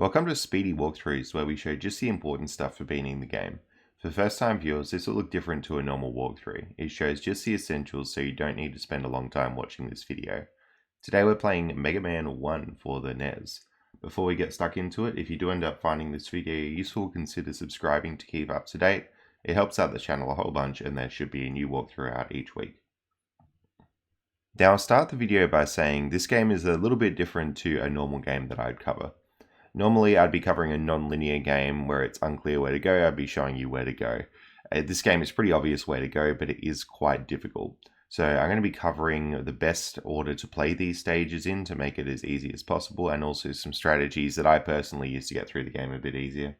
Welcome to Speedy Walkthroughs, where we show just the important stuff for beating the game. For first time viewers, this will look different to a normal walkthrough. It shows just the essentials so you don't need to spend a long time watching this video. Today we're playing Megaman 1 for the NES. Before we get stuck into it, if you do end up finding this video useful, consider subscribing to keep up to date. It helps out the channel a whole bunch and there should be a new walkthrough out each week. Now I'll start the video by saying this game is a little bit different to a normal game that I'd cover. Normally I'd be covering a non-linear game where it's unclear where to go. I'd be showing you where to go. This game is pretty obvious where to go, but it is quite difficult. So I'm going to be covering the best order to play these stages in to make it as easy as possible, and also some strategies that I personally use to get through the game a bit easier.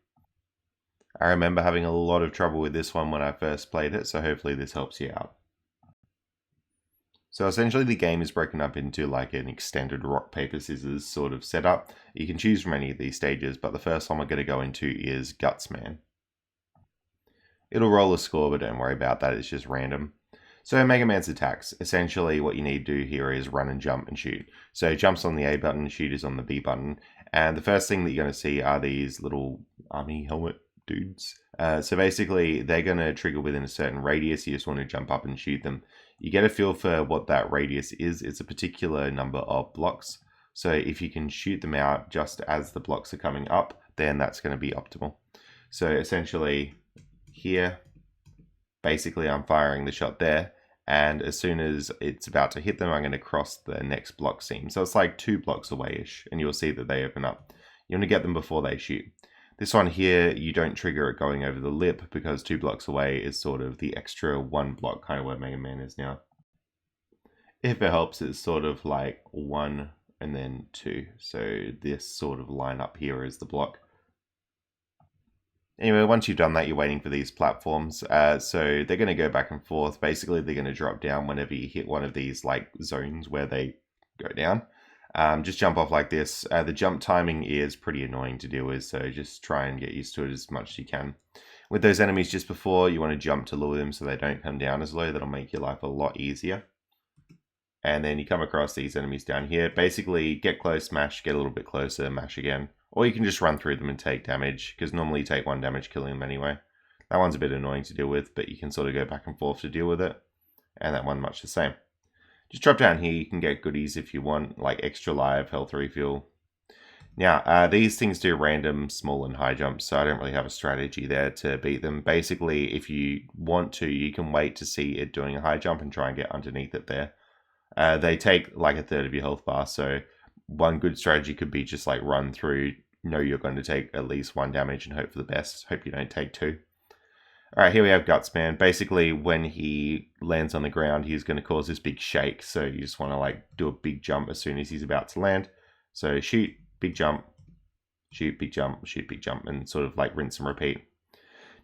I remember having a lot of trouble with this one when I first played it, so hopefully this helps you out. So essentially the game is broken up into like an extended rock, paper, scissors sort of setup. You can choose from any of these stages, but the first one we're going to go into is Gutsman. It'll roll a score, but don't worry about that, it's just random. So Mega Man's attacks. Essentially what you need to do here is run and jump and shoot. So jumps on the A button, shoot is on the B button. And the first thing that you're going to see are these little army helmet dudes. So basically they're going to trigger within a certain radius. You just want to jump up and shoot them. You get a feel for what that radius is. It's a particular number of blocks. So if you can shoot them out just as the blocks are coming up, then that's going to be optimal. So essentially here, basically I'm firing the shot there, and as soon as it's about to hit them, I'm going to cross the next block seam. So it's like 2 blocks away-ish, and you'll see that they open up. You want to get them before they shoot. This one here, you don't trigger it going over the lip because 2 blocks away is sort of the extra 1 block, kind of where Mega Man is now. If it helps, it's sort of like 1 and then 2. So this sort of line up here is the block. Anyway, once you've done that, you're waiting for these platforms. So they're going to go back and forth. Basically, they're going to drop down whenever you hit one of these like zones where they go down. Just jump off like this. The jump timing is pretty annoying to deal with, so just try and get used to it as much as you can. With those enemies just before, you want to jump to lure them so they don't come down as low. That'll make your life a lot easier. And then you come across these enemies down here. Basically, get close, mash, get a little bit closer, mash again. Or you can just run through them and take damage, because normally you take 1 damage killing them anyway. That one's a bit annoying to deal with, but you can sort of go back and forth to deal with it. And that one much the same. Just drop down here, you can get goodies if you want, like extra life, health refuel. Now, these things do random small and high jumps, so I don't really have a strategy there to beat them. Basically, if you want to, you can wait to see it doing a high jump and try and get underneath it there. They take like a third of your health bar, so one good strategy could be just like run through, know you're going to take at least 1 damage and hope for the best. Hope you don't take 2. Alright, here we have Gutsman. Basically, when he lands on the ground, he's going to cause this big shake. So you just want to like do a big jump as soon as he's about to land. So shoot, big jump, shoot, big jump, shoot, big jump, and sort of like rinse and repeat.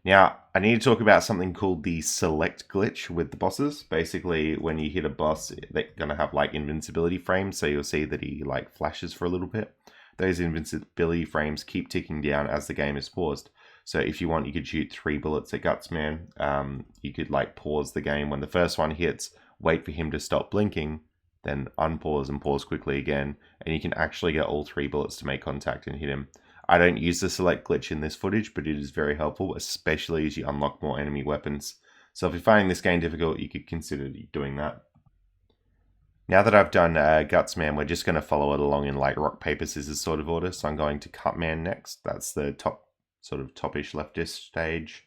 Now, I need to talk about something called the select glitch with the bosses. Basically, when you hit a boss, they're going to have like invincibility frames. So you'll see that he like flashes for a little bit. Those invincibility frames keep ticking down as the game is paused. So if you want, you could shoot 3 bullets at Gutsman. You could like pause the game when the first one hits, wait for him to stop blinking, then unpause and pause quickly again, and you can actually get all 3 bullets to make contact and hit him. I don't use the select glitch in this footage, but it is very helpful, especially as you unlock more enemy weapons. So if you're finding this game difficult, you could consider doing that. Now that I've done Gutsman, we're just going to follow it along in like rock, paper, scissors sort of order. So I'm going to Cutman next. That's the top, sort of topish leftish stage.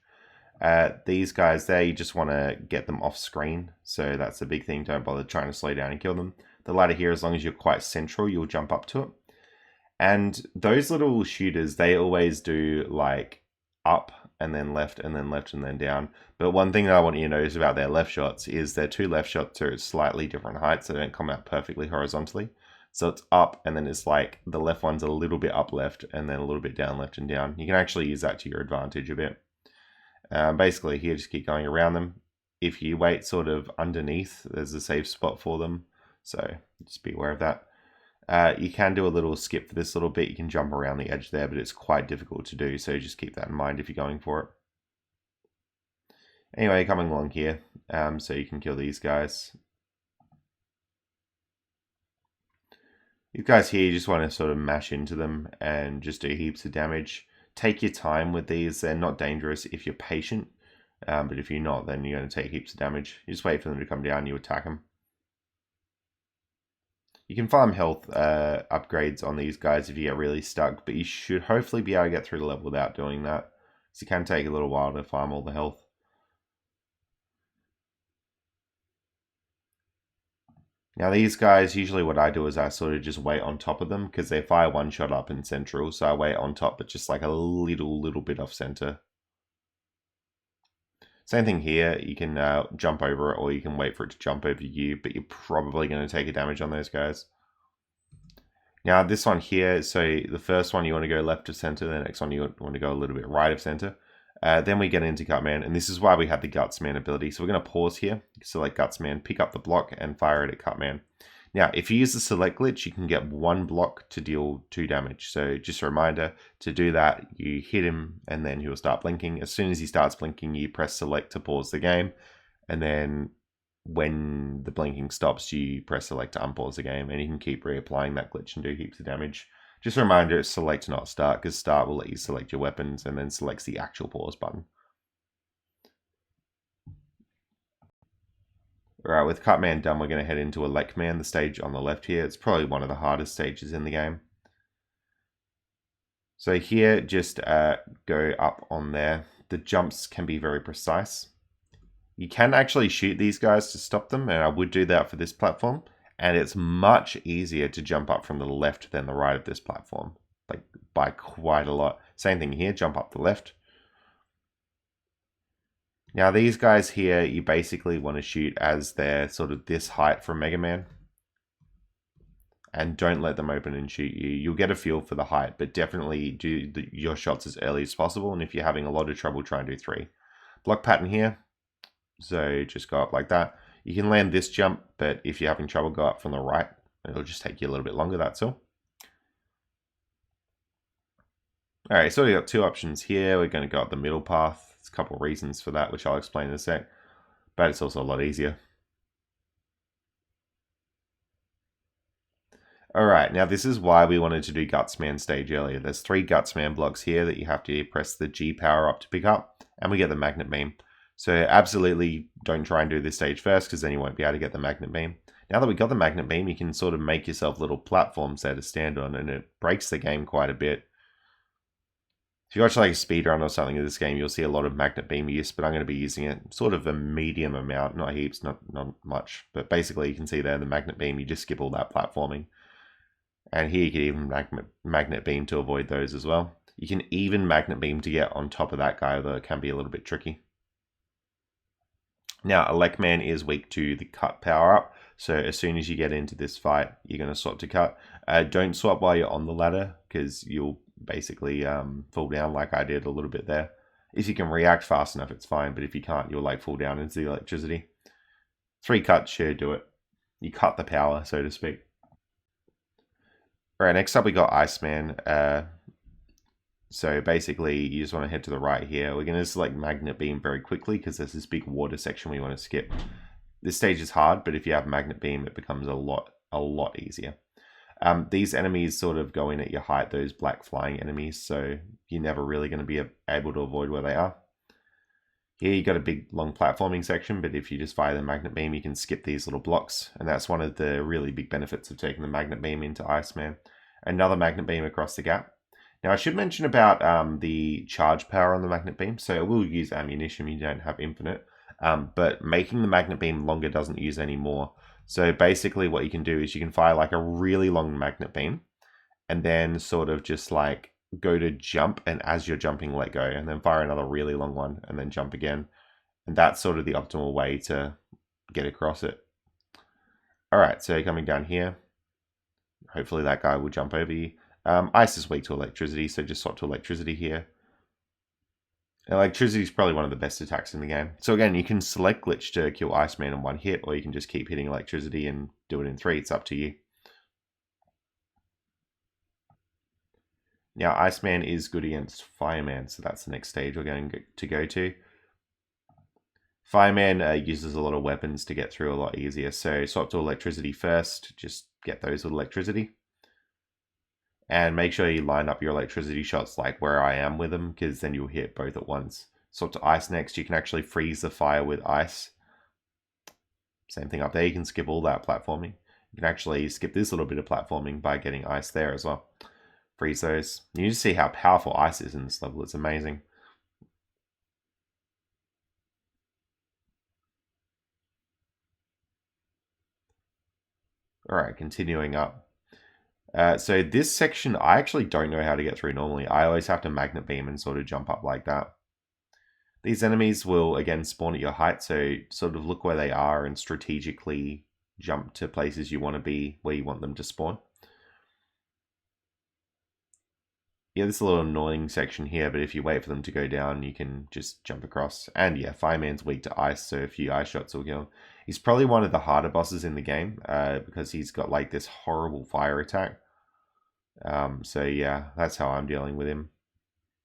These guys there, you just want to get them off screen. So that's the big thing. Don't bother trying to slow down and kill them. The ladder here, as long as you're quite central, you'll jump up to it. And those little shooters, they always do like up and then left and then left and then down. But one thing that I want you to notice about their left shots is their 2 left shots are at slightly different heights. So they don't come out perfectly horizontally. So it's up and then it's like the left one's a little bit up left and then a little bit down left and down. You can actually use that to your advantage a bit. Basically here, just keep going around them. If you wait sort of underneath, there's a safe spot for them. So just be aware of that. You can do a little skip for this little bit. You can jump around the edge there, but it's quite difficult to do. So just keep that in mind if you're going for it. Anyway, coming along here, so you can kill these guys. These guys here, you just want to sort of mash into them and just do heaps of damage. Take your time with these. They're not dangerous if you're patient, but if you're not, then you're going to take heaps of damage. You just wait for them to come down, you attack them. You can farm health upgrades on these guys if you get really stuck, but you should hopefully be able to get through the level without doing that. So it can take a little while to farm all the health. Now these guys, usually what I do is I sort of just wait on top of them because they fire one shot up in central, so I wait on top, but just like a little bit off center. Same thing here, you can jump over it or you can wait for it to jump over you, but you're probably going to take a damage on those guys. Now this one here, so the first one you want to go left of center, the next one you want to go a little bit right of center. Then we get into Gutman, and this is why we have the Gutsman ability. So we're going to pause here, select Gutsman, pick up the block, and fire it at Cutman. Now, if you use the select glitch, you can get one block to deal 2 damage. So just a reminder, to do that, you hit him, and then he'll start blinking. As soon as he starts blinking, you press select to pause the game, and then when the blinking stops, you press select to unpause the game, and you can keep reapplying that glitch and do heaps of damage. Just a reminder, it's select not start, because start will let you select your weapons and then selects the actual pause button. Alright, with Cutman done, we're going to head into Electman, the stage on the left here. It's probably one of the hardest stages in the game. So here, just go up on there. The jumps can be very precise. You can actually shoot these guys to stop them, and I would do that for this platform. And it's much easier to jump up from the left than the right of this platform, like by quite a lot. Same thing here, jump up the left. Now these guys here, you basically want to shoot as they're sort of this height from Megaman. And don't let them open and shoot you. You'll get a feel for the height, but definitely do your shots as early as possible. And if you're having a lot of trouble, try and do 3. Block pattern here. So just go up like that. You can land this jump, but if you're having trouble, go up from the right. It'll just take you a little bit longer, that's all. Alright, so we got 2 options here. We're going to go up the middle path. There's a couple of reasons for that, which I'll explain in a sec. But it's also a lot easier. Alright, now this is why we wanted to do Gutsman stage earlier. There's 3 Gutsman blocks here that you have to press the G power up to pick up, and we get the magnet beam. So absolutely don't try and do this stage first, because then you won't be able to get the magnet beam. Now that we got the magnet beam, you can sort of make yourself little platforms there to stand on, and it breaks the game quite a bit. If you watch like a speedrun or something of this game, you'll see a lot of magnet beam use, but I'm going to be using it sort of a medium amount, not heaps, not much. But basically you can see there the magnet beam, you just skip all that platforming. And here you can even magnet beam to avoid those as well. You can even magnet beam to get on top of that guy, although it can be a little bit tricky. Now, Electman is weak to the cut power up, so as soon as you get into this fight, you're going to swap to cut. Don't swap while you're on the ladder, because you'll basically fall down like I did a little bit there. If you can react fast enough, it's fine, but if you can't, you'll like fall down into the electricity. 3 cuts should do it. You cut the power, so to speak. Alright, next up we got Iceman. So basically, you just want to head to the right here. We're going to select Magnet Beam very quickly because there's this big water section we want to skip. This stage is hard, but if you have Magnet Beam, it becomes a lot easier. These enemies sort of go in at your height, those black flying enemies, so you're never really going to be able to avoid where they are. Here you got a big long platforming section, but if you just fire the Magnet Beam, you can skip these little blocks, and that's one of the really big benefits of taking the Magnet Beam into Iceman. Another Magnet Beam across the gap. Now I should mention about the charge power on the Magnet Beam. So it will use ammunition, you don't have infinite. But making the Magnet Beam longer doesn't use any more. So basically what you can do is you can fire like a really long Magnet Beam. And then sort of just like go to jump, and as you're jumping let go. And then fire another really long one and then jump again. And that's sort of the optimal way to get across it. Alright, so coming down here. Hopefully that guy will jump over you. Ice is weak to electricity, so just swap to electricity here. Electricity is probably one of the best attacks in the game. So again, you can select glitch to kill Iceman in 1 hit, or you can just keep hitting electricity and do it in 3. It's up to you. Now, Iceman is good against Fireman, so that's the next stage we're going to go to. Fireman uses a lot of weapons to get through a lot easier, so swap to electricity first, just get those with electricity. And make sure you line up your electricity shots like where I am with them, because then you'll hit both at once. Swap to ice next. You can actually freeze the fire with ice. Same thing up there. You can skip all that platforming. You can actually skip this little bit of platforming by getting ice there as well. Freeze those. You need to see how powerful ice is in this level. It's amazing. Alright, continuing up. So this section, I actually don't know how to get through normally. I always have to magnet beam and sort of jump up like that. These enemies will, again, spawn at your height, so sort of look where they are and strategically jump to places you want to be, where you want them to spawn. Yeah, this is a little annoying section here, but if you wait for them to go down, you can just jump across. And yeah, Fireman's weak to ice, so a few ice shots will kill him. He's probably one of the harder bosses in the game, because he's got like this horrible fire attack. So yeah, that's how I'm dealing with him.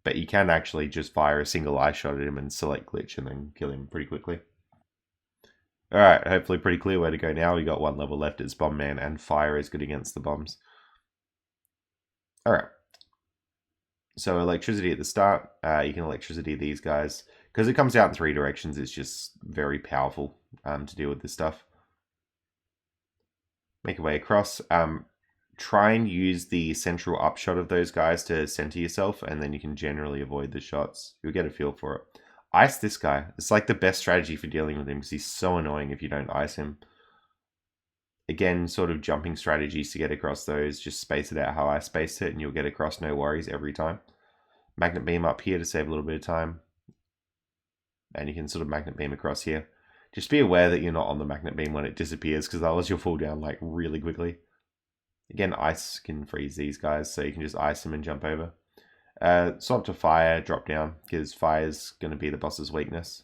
But you can actually just fire a single ice shot at him and select glitch and then kill him pretty quickly. Alright, hopefully pretty clear where to go now. We got one level left as Bomb Man, and fire is good against the bombs. Alright. So electricity at the start, you can electricity these guys. Because it comes out in 3 directions, it's just very powerful to deal with this stuff. Make your way across. Try and use the central upshot of those guys to center yourself, and then you can generally avoid the shots. You'll get a feel for it. Ice this guy. It's like the best strategy for dealing with him, because he's so annoying if you don't ice him. Again, sort of jumping strategies to get across those. Just space it out how I spaced it, and you'll get across no worries every time. Magnet beam up here to save a little bit of time. And you can sort of magnet beam across here. Just be aware that you're not on the magnet beam when it disappears, because otherwise you'll fall down like really quickly. Again, ice can freeze these guys, so you can just ice them and jump over. Swap to fire, drop down, because fire's going to be the boss's weakness.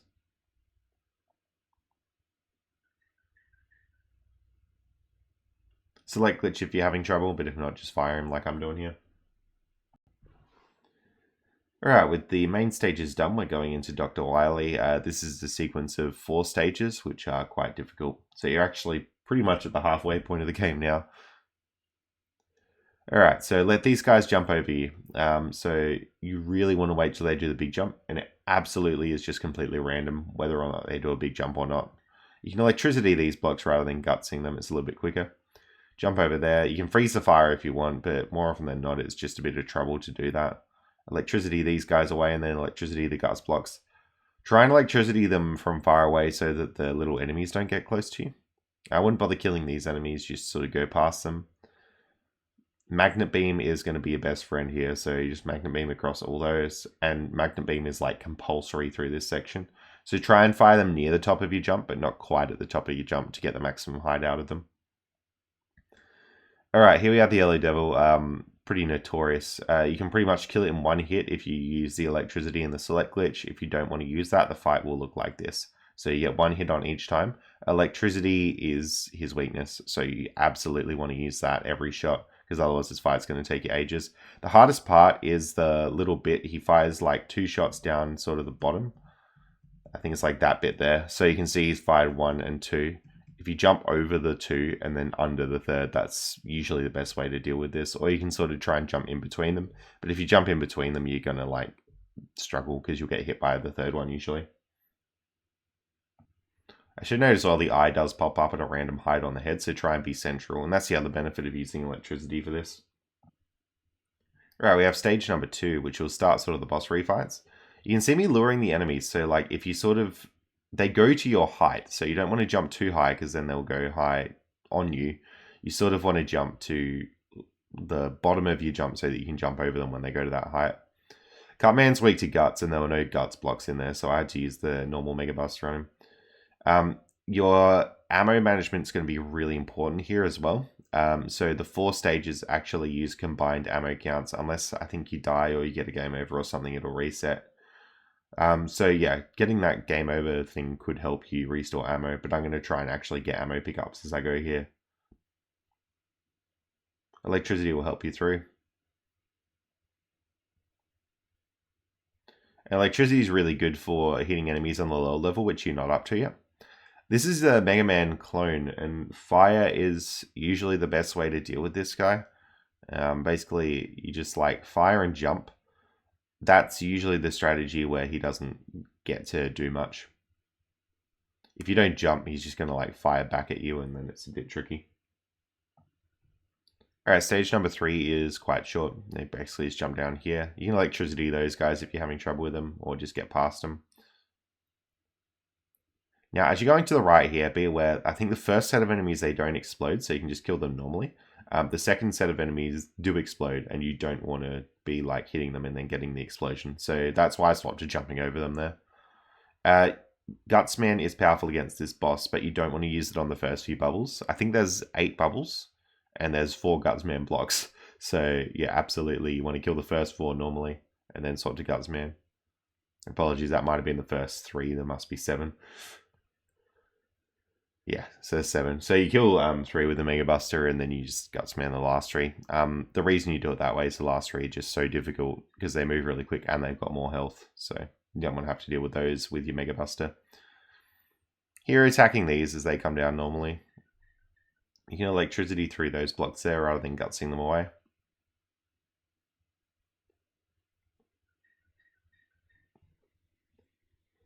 Select glitch if you're having trouble, but if not, just fire him like I'm doing here. Alright, with the main stages done, we're going into Dr. Wily. This is the sequence of 4 stages, which are quite difficult. So you're actually pretty much at the halfway point of the game now. Alright, so let these guys jump over you. So you really want to wait till they do the big jump, and it absolutely is just completely random whether or not they do a big jump or not. You can electricity these blocks rather than gutsing them, it's a little bit quicker. Jump over there. You can freeze the fire if you want, but more often than not, it's just a bit of trouble to do that. Electricity these guys away, and then electricity the guts blocks. Try and electricity them from far away so that the little enemies don't get close to you. I wouldn't bother killing these enemies, just sort of go past them. Magnet beam is going to be your best friend here, so you just magnet beam across all those, and magnet beam is like compulsory through this section. So try and fire them near the top of your jump, but not quite at the top of your jump to get the maximum height out of them. Alright, here we have the Yellow Devil, pretty notorious. You can pretty much kill it in one hit if you use the electricity and the select glitch. If you don't want to use that, the fight will look like this. So you get 1 hit on each time. Electricity is his weakness, so you absolutely want to use that every shot, because otherwise this fight's going to take you ages. The hardest part is the little bit. He fires like 2 shots down sort of the bottom. I think it's like that bit there. So you can see he's fired 1 and 2. If you jump over the 2 and then under the 3rd, that's usually the best way to deal with this. Or you can sort of try and jump in between them. But if you jump in between them, you're going to like struggle, because you'll get hit by the 3rd one usually. I should note as well the eye does pop up at a random height on the head, so try and be central. And that's the other benefit of using electricity for this. Alright, we have stage number 2, which will start sort of the boss refights. You can see me luring the enemies, so like if you sort of... They go to your height, so you don't want to jump too high, because then they'll go high on you. You sort of want to jump to the bottom of your jump so that you can jump over them when they go to that height. Cutman's weak to guts, and there were no guts blocks in there, so I had to use the normal Mega Buster on him. Your ammo management is going to be really important here as well. So the 4 stages actually use combined ammo counts, unless I think you die or you get a game over or something, it'll reset. So yeah, getting that game over thing could help you restore ammo, but I'm going to try and actually get ammo pickups as I go here. Electricity will help you through. Electricity is really good for hitting enemies on the lower level, which you're not up to yet. This is a Megaman clone, and fire is usually the best way to deal with this guy. Basically, you just like fire and jump. That's usually the strategy where he doesn't get to do much. If you don't jump, he's just going to like fire back at you, and then it's a bit tricky. Alright, stage number 3 is quite short. They basically just jump down here. You can electricity those guys if you're having trouble with them, or just get past them. Now, as you're going to the right here, be aware, I think the first set of enemies, they don't explode, so you can just kill them normally. The second set of enemies do explode, and you don't want to be like hitting them and then getting the explosion. So that's why I swapped to jumping over them there. Gutsman is powerful against this boss, but you don't want to use it on the first few bubbles. I think there's 8 bubbles, and there's 4 Gutsman blocks. So yeah, absolutely, you want to kill the first 4 normally, and then swap to Gutsman. Apologies, that might have been the first 3. There must be 7. Yeah, so 7. So you kill 3 with the Mega Buster, and then you just Gutsman the last 3. The reason you do it that way is the last 3 are just so difficult because they move really quick and they've got more health. So you don't want to have to deal with those with your Mega Buster. Here, attacking these as they come down normally. You can electricity through those blocks there rather than gutsing them away.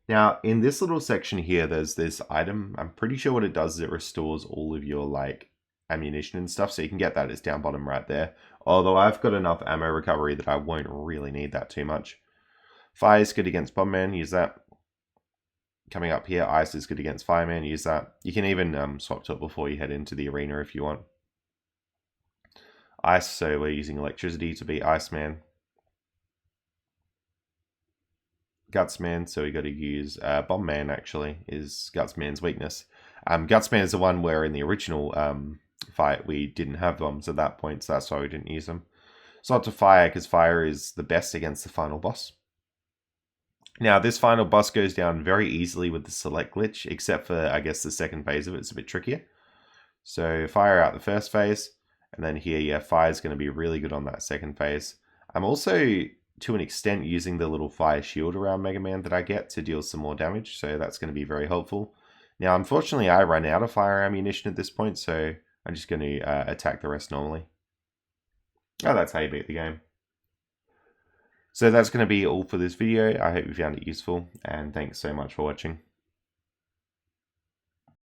Now, in this little section here, there's this item. I'm pretty sure what it does is it restores all of your, like, ammunition and stuff. So you can get that. It's down bottom right there. Although I've got enough ammo recovery that I won't really need that too much. Fire is good against Bombman. Use that. Coming up here, Ice is good against Fireman. Use that. You can even swap to it before you head into the arena if you want. Ice, so we're using electricity to beat Iceman. Gutsman, so we got to use Bombman, actually, is Gutsman's weakness. Gutsman is the one where in the original fight we didn't have bombs at that point, so that's why we didn't use them. It's not to fire, because fire is the best against the final boss. Now, this final boss goes down very easily with the select glitch, except for, I guess, the second phase of it. It's a bit trickier. So fire out the first phase, and then here, yeah, fire is going to be really good on that second phase. I'm also, to an extent, using the little fire shield around Mega Man that I get to deal some more damage, so that's going to be very helpful. Now, unfortunately, I run out of fire ammunition at this point, so I'm just going to attack the rest normally. Oh, that's how you beat the game. So that's going to be all for this video. I hope you found it useful, and thanks so much for watching.